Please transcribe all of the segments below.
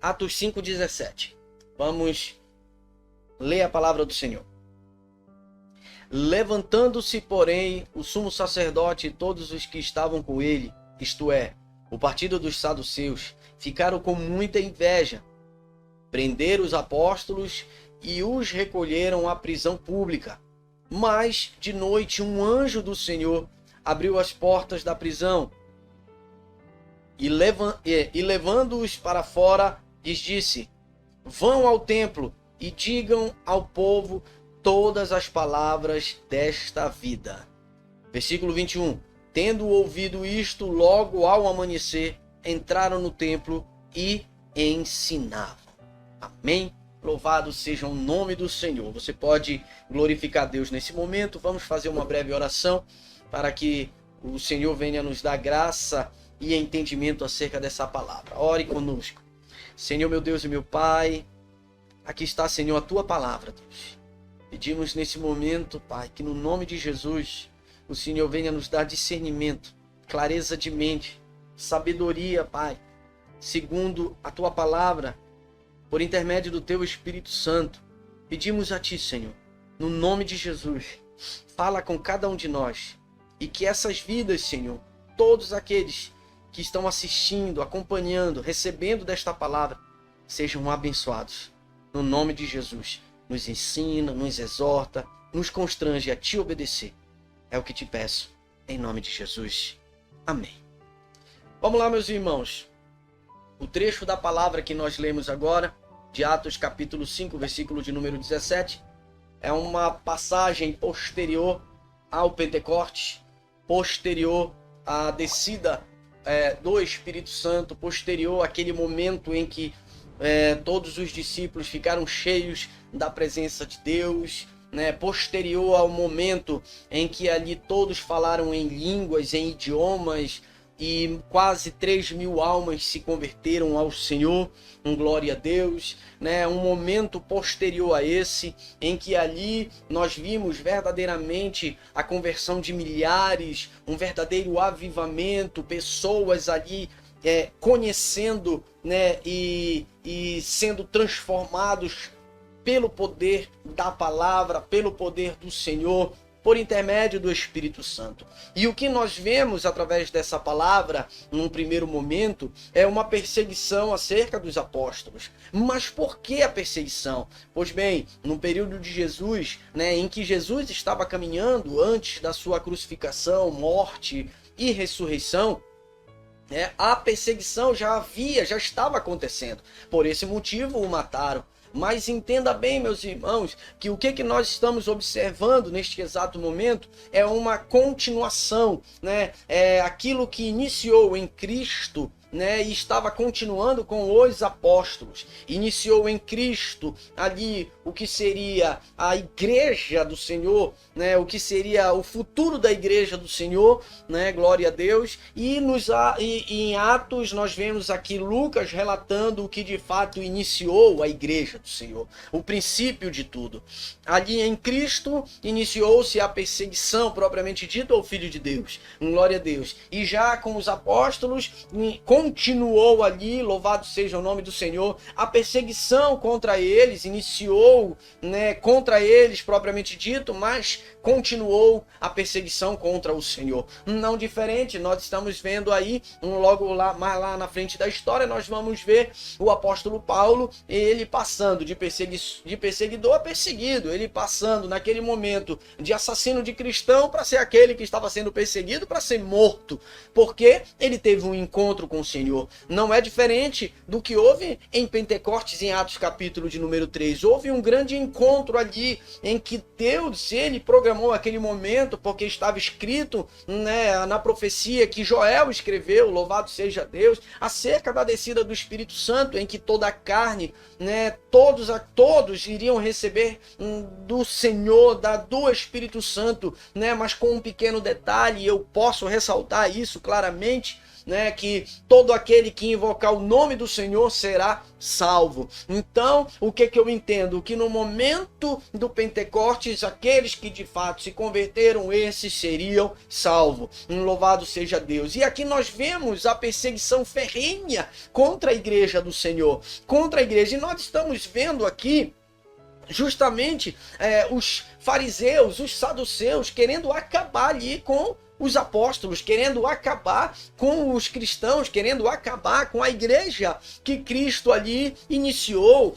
Atos 5:17. Vamos ler a palavra do Senhor. Levantando-se, porém, o sumo sacerdote e todos os que estavam com ele, isto é, o partido dos saduceus, ficaram com muita inveja. Prenderam os apóstolos e os recolheram à prisão pública. Mas, de noite, um anjo do Senhor abriu as portas da prisão e levando-os para fora, lhes disse: vão ao templo e digam ao povo todas as palavras desta vida. Versículo 21. Tendo ouvido isto, logo ao amanhecer, entraram no templo e ensinavam. Amém? Louvado seja o nome do Senhor. Você pode glorificar Deus nesse momento. Vamos fazer uma breve oração para que o Senhor venha nos dar graça e entendimento acerca dessa palavra. Ore conosco. Senhor, meu Deus e meu Pai, aqui está, Senhor, a Tua palavra, Deus. Pedimos nesse momento, Pai, que no nome de Jesus, o Senhor venha nos dar discernimento, clareza de mente, sabedoria, Pai, segundo a Tua palavra, por intermédio do Teu Espírito Santo. Pedimos a Ti, Senhor, no nome de Jesus, fala com cada um de nós e que essas vidas, Senhor, todos aqueles que estão assistindo, acompanhando, recebendo desta palavra, sejam abençoados. No nome de Jesus, nos ensina, nos exorta, nos constrange a Te obedecer. É o que te peço, em nome de Jesus. Amém. Vamos lá, meus irmãos. O trecho da palavra que nós lemos agora, de Atos capítulo 5, versículo de número 17, é uma passagem posterior ao Pentecostes, posterior à descida do Espírito Santo, posterior àquele momento em que todos os discípulos ficaram cheios da presença de Deus, né? Posterior ao momento em que ali todos falaram em línguas, em idiomas, e quase 3.000 almas se converteram ao Senhor, glória a Deus, né? Um momento posterior a esse, em que ali nós vimos verdadeiramente a conversão de milhares, um verdadeiro avivamento, pessoas ali conhecendo, né? E sendo transformados pelo poder da palavra, pelo poder do Senhor, por intermédio do Espírito Santo. E o que nós vemos através dessa palavra, num primeiro momento, é uma perseguição acerca dos apóstolos. Mas por que a perseguição? Pois bem, no período de Jesus, né, em que Jesus estava caminhando antes da sua crucificação, morte e ressurreição, a perseguição já estava acontecendo. Por esse motivo o mataram. Mas entenda bem, meus irmãos, que o que nós estamos observando neste exato momento é uma continuação, né? É aquilo que iniciou em Cristo, né, e estava continuando com os apóstolos. Iniciou em Cristo ali o que seria a igreja do Senhor, né, o que seria o futuro da igreja do Senhor, né, glória a Deus. E em Atos nós vemos aqui Lucas relatando o que de fato iniciou a igreja do Senhor, o princípio de tudo. Ali em Cristo iniciou-se a perseguição propriamente dita ao Filho de Deus, glória a Deus. E já com os apóstolos continuou ali, louvado seja o nome do Senhor, a perseguição contra eles, iniciou, né, contra eles propriamente dito, mas continuou a perseguição contra o Senhor. Não diferente, nós estamos vendo aí, logo mais lá na frente da história, nós vamos ver o apóstolo Paulo, ele passando de perseguidor a perseguido, ele passando naquele momento de assassino de cristão para ser aquele que estava sendo perseguido, para ser morto, porque ele teve um encontro com o Senhor. Não é diferente do que houve em Pentecostes, em Atos capítulo de número 3. Houve um grande encontro ali em que Deus, ele programou aquele momento, porque estava escrito, né, na profecia que Joel escreveu, louvado seja Deus, acerca da descida do Espírito Santo, em que toda a carne, né, todos iriam receber do Senhor, do Espírito Santo, né, mas com um pequeno detalhe, eu posso ressaltar isso claramente, né, que todo aquele que invocar o nome do Senhor será salvo. Então, o que eu entendo? Que no momento do Pentecostes, aqueles que de fato se converteram, esses seriam salvos. Louvado seja Deus. E aqui nós vemos a perseguição ferrenha contra a igreja do Senhor, contra a igreja. E nós estamos vendo aqui justamente os fariseus, os saduceus, querendo acabar ali com os apóstolos, querendo acabar com os cristãos, querendo acabar com a igreja que Cristo ali iniciou,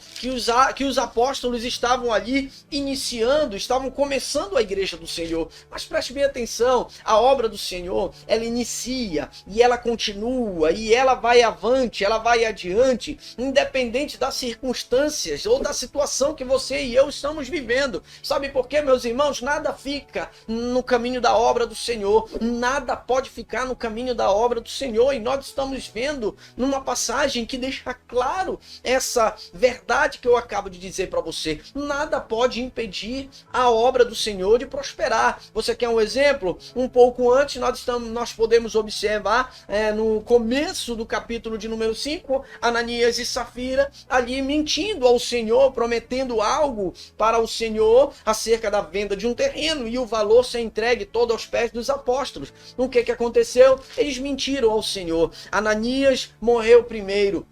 que os apóstolos estavam ali iniciando, estavam começando a igreja do Senhor. Mas preste bem atenção, a obra do Senhor, ela inicia e ela continua e ela vai avante, ela vai adiante, independente das circunstâncias ou da situação que você e eu estamos vivendo. Sabe por quê, meus irmãos? Nada fica no caminho da obra do Senhor. Nada pode ficar no caminho da obra do Senhor, e nós estamos vendo numa passagem que deixa claro essa verdade que eu acabo de dizer para você. Nada pode impedir a obra do Senhor de prosperar. Você quer um exemplo? Um pouco antes nós podemos observar no começo do capítulo de número 5, Ananias e Safira ali mentindo ao Senhor, prometendo algo para o Senhor acerca da venda de um terreno e o valor ser entregue todo aos pés dos apóstolos. O que aconteceu? Eles mentiram ao Senhor. Ananias morreu primeiro,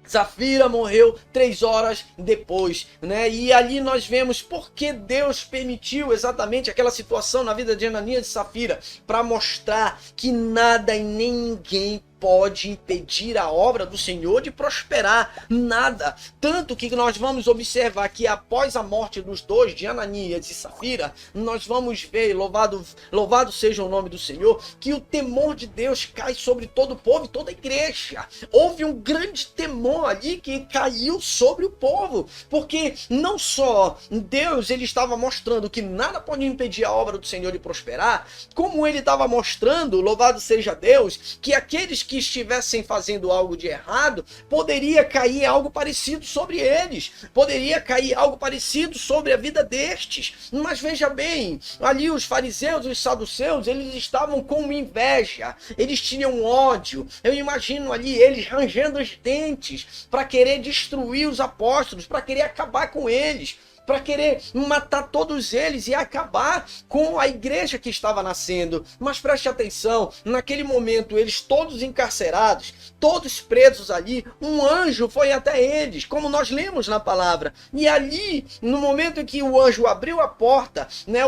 Safira morreu 3 horas depois, né? E ali nós vemos por que Deus permitiu exatamente aquela situação na vida de Ananias e Safira, para mostrar que nada e nem ninguém pode impedir a obra do Senhor de prosperar, nada. Tanto que nós vamos observar que após a morte dos dois, de Ananias e Safira, nós vamos ver, louvado seja o nome do Senhor, que o temor de Deus cai sobre todo o povo e toda a igreja. Houve um grande temor ali que caiu sobre o povo, porque não só Deus ele estava mostrando que nada pode impedir a obra do Senhor de prosperar, como ele estava mostrando, louvado seja Deus, que aqueles que estivessem fazendo algo de errado, poderia cair algo parecido sobre eles, poderia cair algo parecido sobre a vida destes. Mas veja bem, ali os fariseus e os saduceus, eles estavam com inveja, eles tinham ódio. Eu imagino ali eles rangendo os dentes para querer destruir os apóstolos, para querer acabar com eles, para querer matar todos eles e acabar com a igreja que estava nascendo. Mas preste atenção, naquele momento eles todos encarcerados, todos presos ali, um anjo foi até eles, como nós lemos na palavra. E ali, no momento em que o anjo abriu a porta, né,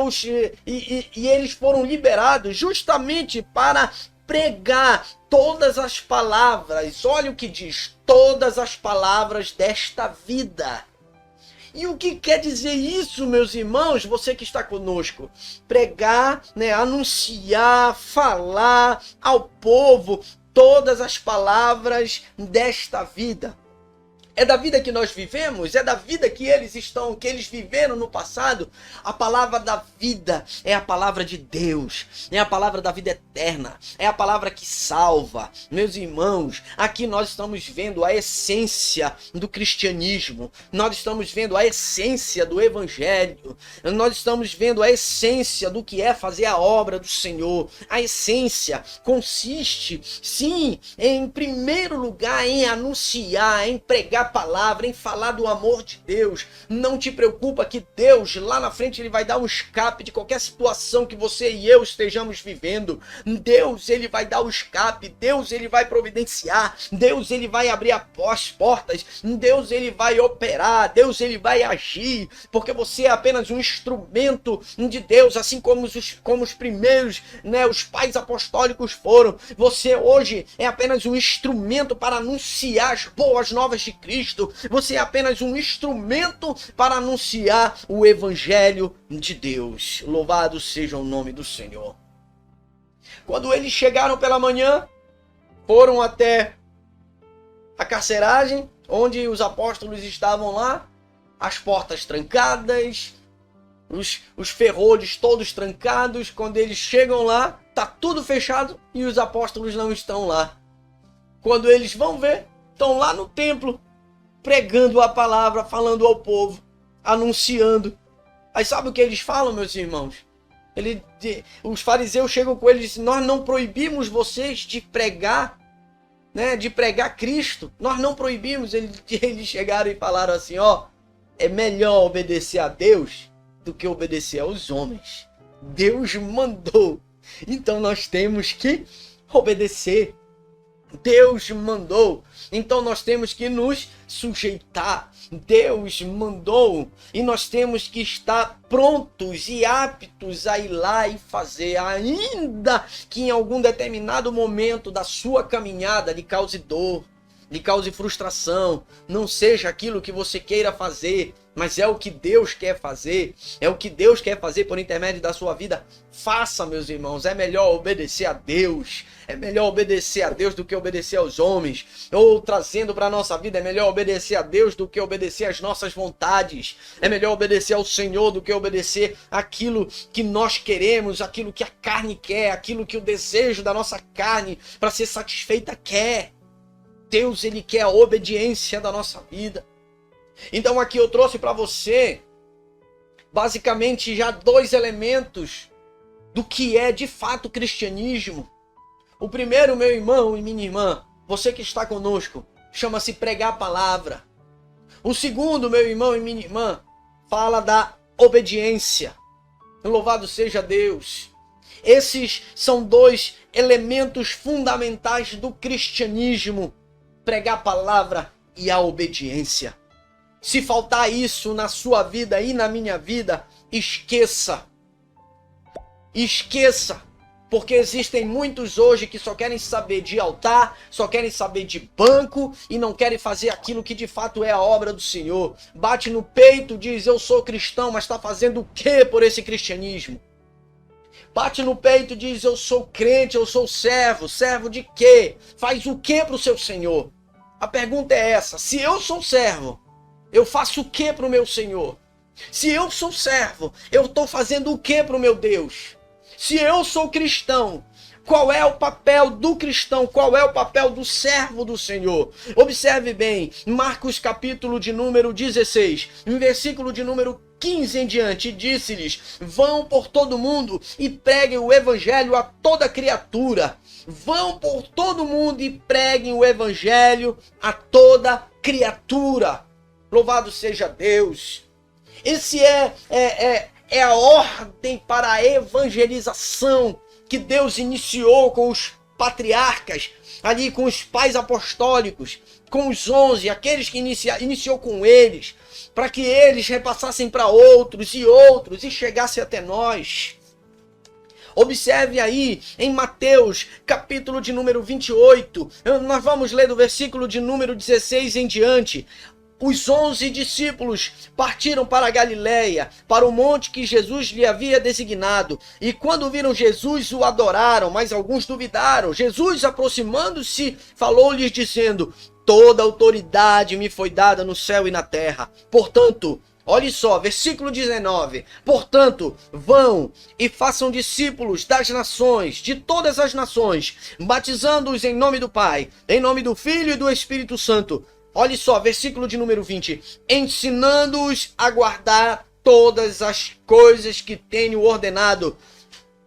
e eles foram liberados justamente para pregar todas as palavras, olha o que diz, todas as palavras desta vida. E o que quer dizer isso, meus irmãos, você que está conosco? Pregar, né, anunciar, falar ao povo todas as palavras desta vida. É da vida que nós vivemos, é da vida que eles viveram no passado. A palavra da vida é a palavra de Deus, é a palavra da vida eterna, é a palavra que salva. Meus irmãos, aqui nós estamos vendo a essência do cristianismo, nós estamos vendo a essência do evangelho, nós estamos vendo a essência do que é fazer a obra do Senhor. A essência consiste, sim, em primeiro lugar, em anunciar, em pregar palavra, em falar do amor de Deus. Não te preocupa que Deus lá na frente ele vai dar um escape de qualquer situação que você e eu estejamos vivendo. Deus ele vai dar o escape, Deus ele vai providenciar, Deus ele vai abrir as portas, Deus ele vai operar, Deus ele vai agir, porque você é apenas um instrumento de Deus, assim como os primeiros, né, os pais apostólicos foram. Você hoje é apenas um instrumento para anunciar as boas novas de Cristo. Você é apenas um instrumento para anunciar o evangelho de Deus. Louvado seja o nome do Senhor. Quando eles chegaram pela manhã, foram até a carceragem, onde os apóstolos estavam lá, as portas trancadas, os ferrolhos todos trancados. Quando eles chegam lá, tá tudo fechado e os apóstolos não estão lá. Quando eles vão ver, estão lá no templo, pregando a palavra, falando ao povo, anunciando. Aí sabe o que eles falam, meus irmãos? Os fariseus chegam com ele e dizem: nós não proibimos vocês de pregar, né, de pregar Cristo. Nós não proibimos. Eles chegaram e falaram assim: ó, é melhor obedecer a Deus do que obedecer aos homens. Deus mandou, então nós temos que obedecer. Deus mandou, então nós temos que nos sujeitar. Deus mandou e nós temos que estar prontos e aptos a ir lá e fazer, ainda que em algum determinado momento da sua caminhada lhe cause dor, lhe cause frustração, não seja aquilo que você queira fazer, mas é o que Deus quer fazer, é o que Deus quer fazer por intermédio da sua vida. Faça, meus irmãos. É melhor obedecer a Deus, é melhor obedecer a Deus do que obedecer aos homens. Ou trazendo para a nossa vida, é melhor obedecer a Deus do que obedecer às nossas vontades. É melhor obedecer ao Senhor do que obedecer aquilo que nós queremos, aquilo que a carne quer, aquilo que o desejo da nossa carne para ser satisfeita quer. Deus, ele quer a obediência da nossa vida. Então aqui eu trouxe para você basicamente já 2 elementos do que é de fato cristianismo. O primeiro, meu irmão e minha irmã, você que está conosco, chama-se pregar a palavra. O segundo, meu irmão e minha irmã, fala da obediência. Louvado seja Deus. Esses são 2 elementos fundamentais do cristianismo: pregar a palavra e a obediência. Se faltar isso na sua vida e na minha vida, esqueça. Esqueça. Porque existem muitos hoje que só querem saber de altar, só querem saber de banco e não querem fazer aquilo que de fato é a obra do Senhor. Bate no peito, diz: eu sou cristão, mas está fazendo o que por esse cristianismo? Bate no peito e diz: eu sou crente, eu sou servo. Servo de quê? Faz o que para o seu Senhor? A pergunta é essa: se eu sou servo, eu faço o que para o meu Senhor? Se eu sou servo, eu estou fazendo o que para o meu Deus? Se eu sou cristão, qual é o papel do cristão? Qual é o papel do servo do Senhor? Observe bem, Marcos capítulo de número 16, em versículo de número 15 em diante: disse-lhes: vão por todo mundo e preguem o evangelho a toda criatura. Vão por todo mundo e preguem o evangelho a toda criatura. Louvado seja Deus. Esse é a ordem para a evangelização que Deus iniciou com os patriarcas, ali com os pais apostólicos, com os 11, aqueles que iniciou com eles, para que eles repassassem para outros e chegasse até nós. Observe aí em Mateus, capítulo de número 28, nós vamos ler do versículo de número 16 em diante. Os 11 discípulos partiram para a Galileia, para o monte que Jesus lhe havia designado. E quando viram Jesus, o adoraram, mas alguns duvidaram. Jesus, aproximando-se, falou-lhes dizendo: toda autoridade me foi dada no céu e na terra. Portanto, olhe só, versículo 19. Portanto, vão e façam discípulos das nações, de todas as nações, batizando-os em nome do Pai, em nome do Filho e do Espírito Santo. Olhe só, versículo de número 20. Ensinando-os a guardar todas as coisas que tenho ordenado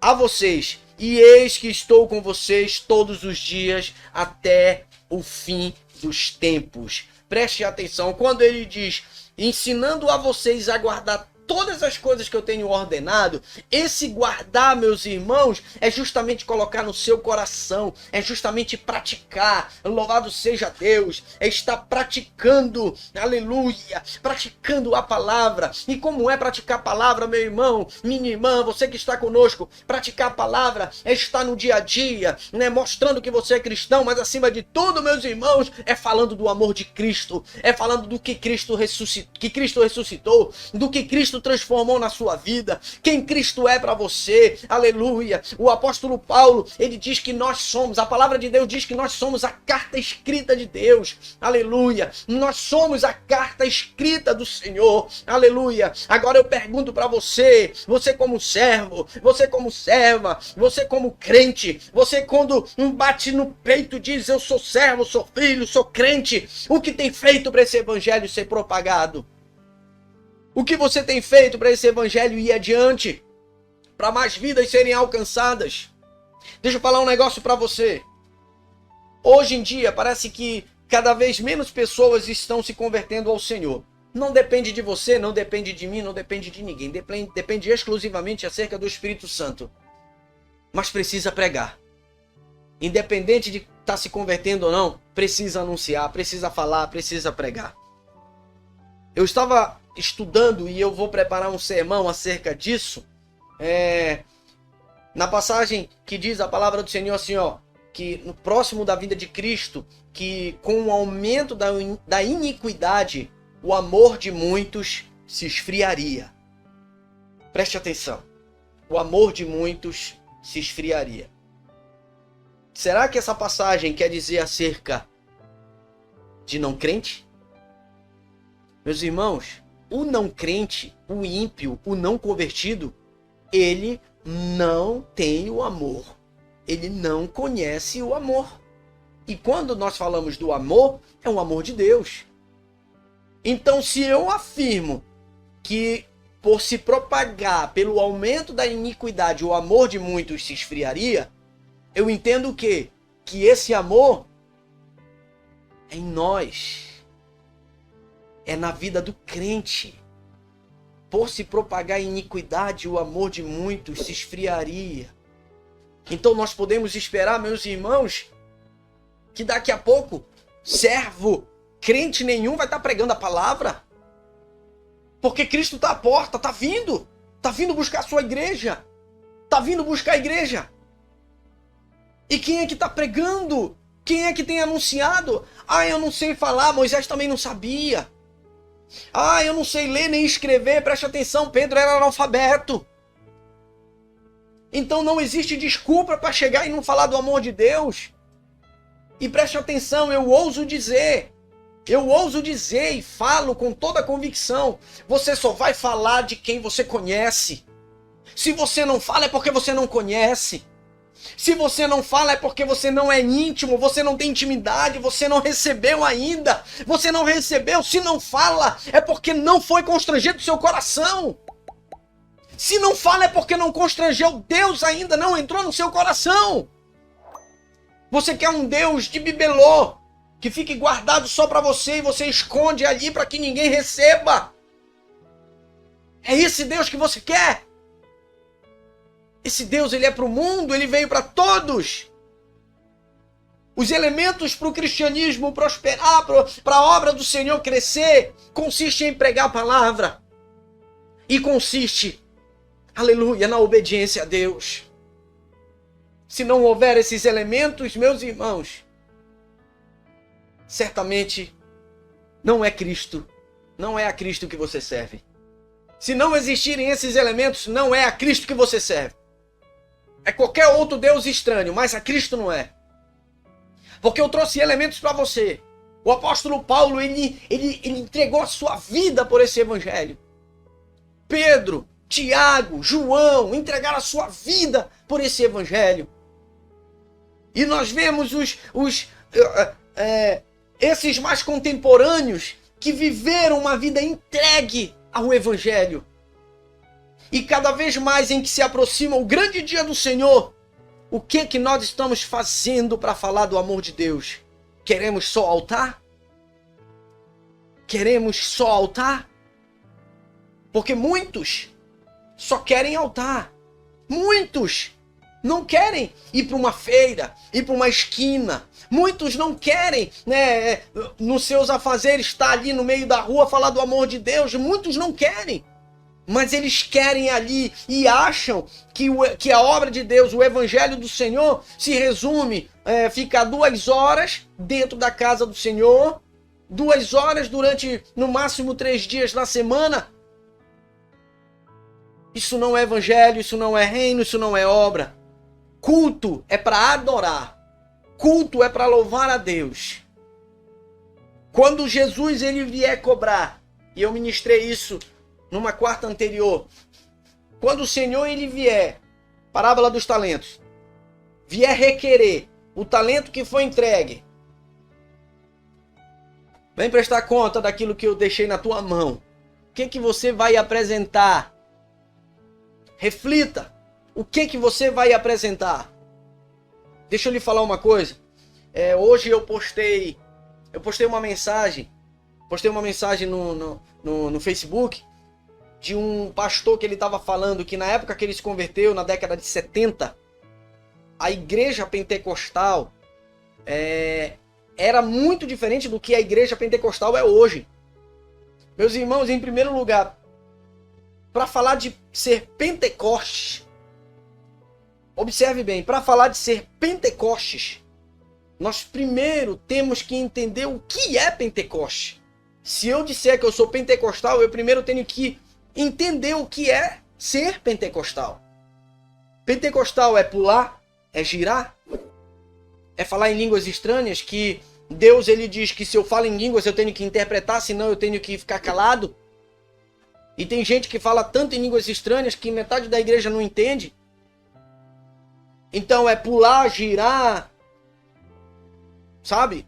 a vocês. E eis que estou com vocês todos os dias até o fim dos tempos. Preste atenção, quando ele diz: ensinando a vocês a guardar todas as coisas que eu tenho ordenado, esse guardar, meus irmãos, é justamente colocar no seu coração, é justamente praticar. Louvado seja Deus, é estar praticando, aleluia, praticando a palavra. E como é praticar a palavra, meu irmão, minha irmã, você que está conosco? Praticar a palavra é estar no dia a dia, né, mostrando que você é cristão, mas acima de tudo, meus irmãos, é falando do amor de Cristo, é falando do que Cristo ressuscitou, do que Cristo transformou na sua vida, quem Cristo é para você, aleluia. O apóstolo Paulo, ele diz que nós somos, a palavra de Deus diz que nós somos a carta escrita de Deus, aleluia. Nós somos a carta escrita do Senhor, aleluia. Agora eu pergunto para você, você como servo, você como serva, você como crente, você quando bate no peito diz: eu sou servo, sou filho, sou crente, o que tem feito para esse evangelho ser propagado? O que você tem feito para esse evangelho ir adiante? para mais vidas serem alcançadas. Deixa eu falar um negócio para você. Hoje em dia parece que cada vez menos pessoas estão se convertendo ao Senhor. Não depende de você, não depende de mim, não depende de ninguém. Depende exclusivamente acerca do Espírito Santo. Mas precisa pregar. Independente de estar se convertendo ou não, precisa anunciar, precisa falar, precisa pregar. Eu estava estudando e eu vou preparar um sermão acerca disso. Na passagem que diz a palavra do Senhor assim, ó, que no próximo da vinda de Cristo, que com o aumento da iniquidade, o amor de muitos se esfriaria. Preste atenção. O amor de muitos se esfriaria. Será que essa passagem quer dizer acerca de não crente? Meus irmãos, o não crente, o ímpio, o não convertido, ele não tem o amor. Ele não conhece o amor. E quando nós falamos do amor, é um amor de Deus. Então, se eu afirmo que por se propagar pelo aumento da iniquidade, o amor de muitos se esfriaria, eu entendo o quê? Que esse amor é em nós. É na vida do crente. Por se propagar a iniquidade, o amor de muitos se esfriaria. Então nós podemos esperar, meus irmãos, que daqui a pouco, servo, crente nenhum vai estar pregando a palavra. Porque Cristo está à porta, está vindo. Está vindo buscar a sua igreja. Está vindo buscar a igreja. E quem é que está pregando? Quem é que tem anunciado? Ah, eu não sei falar, Moisés também não sabia. Ah, eu não sei ler nem escrever, preste atenção, Pedro era analfabeto. Então não existe desculpa para chegar e não falar do amor de Deus. E preste atenção, eu ouso dizer e falo com toda a convicção, você só vai falar de quem você conhece. Se você não fala é porque você não conhece. Se você não fala é porque você não é íntimo, você não tem intimidade, você não recebeu ainda. Você não recebeu, se não fala é porque não foi constrangido o seu coração. Se não fala é porque não constrangeu Deus ainda, não entrou no seu coração. Você quer um Deus de bibelô, que fique guardado só para você e você esconde ali para que ninguém receba. É esse Deus que você quer? Esse Deus, ele é para o mundo, ele veio para todos. Os elementos para o cristianismo prosperar, para a obra do Senhor crescer, consiste em pregar a palavra. E consiste, aleluia, na obediência a Deus. Se não houver esses elementos, meus irmãos, certamente não é Cristo, não é a Cristo que você serve. Se não existirem esses elementos, não é a Cristo que você serve. É qualquer outro Deus estranho, mas a Cristo não é. Porque eu trouxe elementos para você. O apóstolo Paulo, ele entregou a sua vida por esse evangelho. Pedro, Tiago, João entregaram a sua vida por esse evangelho. E nós vemos esses mais contemporâneos que viveram uma vida entregue ao evangelho. E cada vez mais em que se aproxima o grande dia do Senhor, o que nós estamos fazendo para falar do amor de Deus? Queremos só altar? Queremos só altar? Porque muitos só querem altar. Muitos não querem ir para uma feira, ir para uma esquina. Muitos não querem, nos seus afazeres, estar ali no meio da rua, falar do amor de Deus. Muitos não querem. Mas eles querem ali e acham que a obra de Deus, o evangelho do Senhor, se resume, ficar 2 horas dentro da casa do Senhor, 2 horas durante, no máximo, 3 dias na semana. Isso não é evangelho, isso não é reino, isso não é obra. Culto é para adorar. Culto é para louvar a Deus. Quando Jesus ele vier cobrar, e eu ministrei isso numa quarta anterior, quando o Senhor ele vier, parábola dos talentos, vier requerer o talento que foi entregue, vem prestar conta daquilo que eu deixei na tua mão. O que você vai apresentar? Reflita. o que você vai apresentar? Deixa eu lhe falar uma coisa. Hoje eu postei uma mensagem. Postei uma mensagem no Facebook de um pastor que ele estava falando que na época que ele se converteu, na década de 70, a igreja pentecostal era muito diferente do que a igreja pentecostal é hoje. Meus irmãos, em primeiro lugar, para falar de ser Pentecostes, observe bem, para falar de ser Pentecostes, nós primeiro temos que entender o que é Pentecoste. Se eu disser que eu sou pentecostal, eu primeiro tenho que entender o que é ser pentecostal. Pentecostal é pular, é girar, é falar em línguas estranhas, que Deus ele diz que se eu falo em línguas eu tenho que interpretar, senão eu tenho que ficar calado. E tem gente que fala tanto em línguas estranhas que metade da igreja não entende. Então é pular, girar, sabe?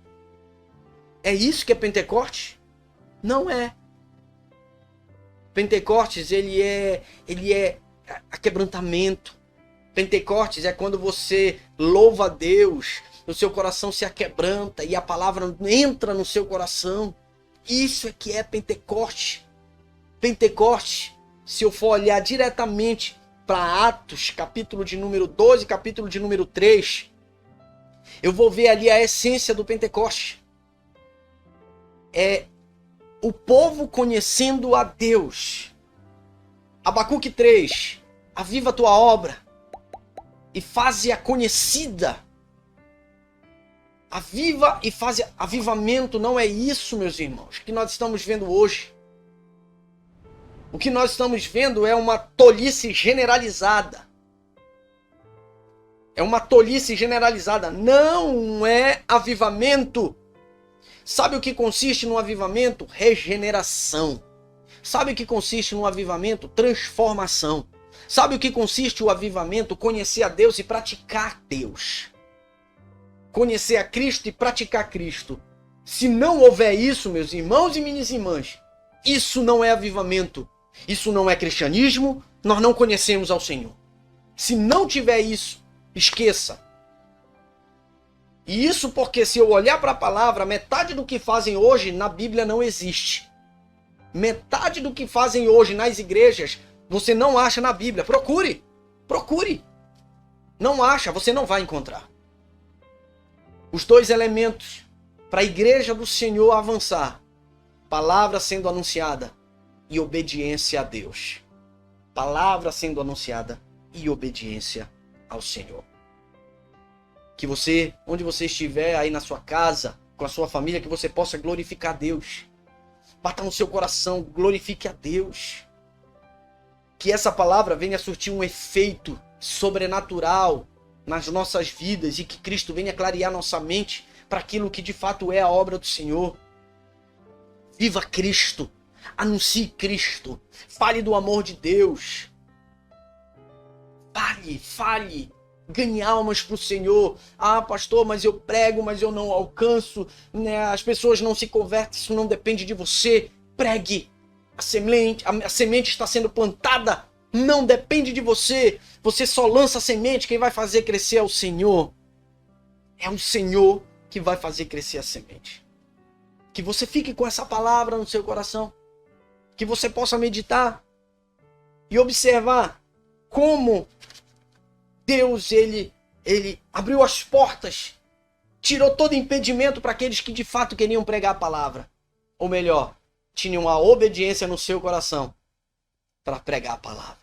É isso que é Pentecostes? Não é. Pentecostes, ele é aquebrantamento. Pentecostes é quando você louva a Deus, o seu coração se aquebranta e a palavra entra no seu coração. Isso é que é Pentecostes. Pentecostes, se eu for olhar diretamente para Atos, capítulo de número 12, capítulo de número 3, eu vou ver ali a essência do Pentecostes. É o povo conhecendo a Deus. Abacuque 3, aviva a tua obra e faze-a conhecida. Aviva e faz avivamento. Não é isso, meus irmãos, que nós estamos vendo hoje. O que nós estamos vendo é uma tolice generalizada. É uma tolice generalizada. Não é avivamento. Sabe o que consiste no avivamento? Regeneração. Sabe o que consiste no avivamento? Transformação. Sabe o que consiste o avivamento? Conhecer a Deus e praticar Deus. Conhecer a Cristo e praticar Cristo. Se não houver isso, meus irmãos e minhas irmãs, isso não é avivamento. Isso não é cristianismo. Nós não conhecemos ao Senhor. Se não tiver isso, esqueça. E isso porque se eu olhar para a palavra, metade do que fazem hoje na Bíblia não existe. Metade do que fazem hoje nas igrejas, você não acha na Bíblia. Procure. Procure. Não acha, você não vai encontrar. Os dois elementos para a igreja do Senhor avançar: palavra sendo anunciada e obediência a Deus. Palavra sendo anunciada e obediência ao Senhor. Que você, onde você estiver aí na sua casa, com a sua família, que você possa glorificar a Deus. Bata no seu coração, glorifique a Deus. Que essa palavra venha surtir um efeito sobrenatural nas nossas vidas e que Cristo venha clarear nossa mente para aquilo que de fato é a obra do Senhor. Viva Cristo, anuncie Cristo, fale do amor de Deus. Fale. Ganhe almas para o Senhor. Ah, pastor, mas eu prego, mas eu não alcanço, né? As pessoas não se convertem, isso não depende de você. Pregue. A semente está sendo plantada, não depende de você. Você só lança a semente, quem vai fazer crescer é o Senhor. É o Senhor que vai fazer crescer a semente. Que você fique com essa palavra no seu coração. Que você possa meditar e observar como Deus, ele abriu as portas, tirou todo impedimento para aqueles que de fato queriam pregar a palavra. Ou melhor, tinham a obediência no seu coração para pregar a palavra.